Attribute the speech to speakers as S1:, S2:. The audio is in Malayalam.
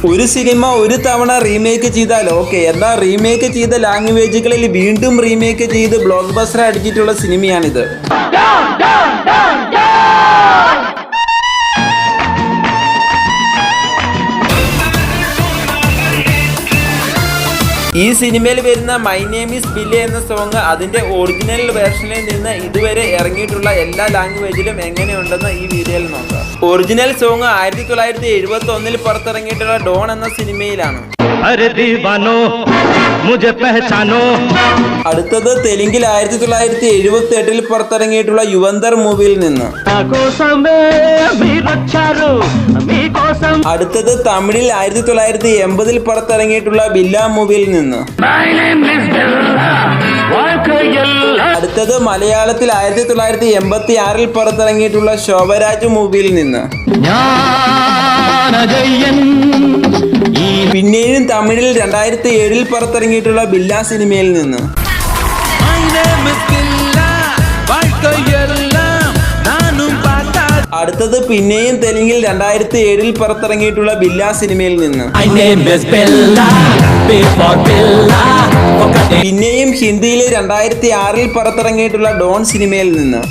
S1: ഒരു സിനിമ ഒരു തവണ റീമേക്ക് ചെയ്താൽ ഓക്കെ, എന്നാൽ റീമേക്ക് ചെയ്ത ലാംഗ്വേജുകളിൽ വീണ്ടും റീമേക്ക് ചെയ്ത് ബ്ലോക്ക് ബസ്റ്റർ അടിച്ചിട്ടുള്ള സിനിമയാണിത്. ഈ സിനിമയിൽ വരുന്ന മൈ നെയിം ഈസ് ബില്ലി എന്ന സോങ് അതിന്റെ ഒറിജിനൽ വേർഷനിൽ നിന്ന് ഇതുവരെ ഇറങ്ങിയിട്ടുള്ള എല്ലാ ലാംഗ്വേജിലും എങ്ങനെയുണ്ടെന്ന് ഈ വീഡിയോയിൽ നോക്കാം. ഒറിജിനൽ സോങ് 1971 പുറത്തിറങ്ങിയിട്ടുള്ള ഡോൺ എന്ന സിനിമയിലാണ്. അടുത്തത് തെലുങ്കിൽ 1978 പുറത്തിറങ്ങിയിട്ടുള്ള യുവന്തർ മൂവിയിൽ നിന്ന്. അടുത്തത് തമിഴിൽ 1980 പുറത്തിറങ്ങിയിട്ടുള്ള ബില്ല മൂവിയിൽ നിന്ന്. അടുത്തത് മലയാളത്തിൽ 1986 പുറത്തിറങ്ങിയിട്ടുള്ള ശോഭരാജ് മൂവിയിൽ നിന്ന്. പിന്നെയും തമിഴിൽ 2007 പുറത്തിറങ്ങിയിട്ടുള്ള ബില്ല സിനിമയിൽ നിന്ന്. അടുത്തത് പിന്നെയും തെലുങ്കിൽ 2007 പുറത്തിറങ്ങിയിട്ടുള്ള ബില്ല സിനിമയിൽ നിന്ന്. പിന്നെയും ഹിന്ദിയിൽ 2006 പുറത്തിറങ്ങിയിട്ടുള്ള ഡോൺ സിനിമയിൽ നിന്ന്.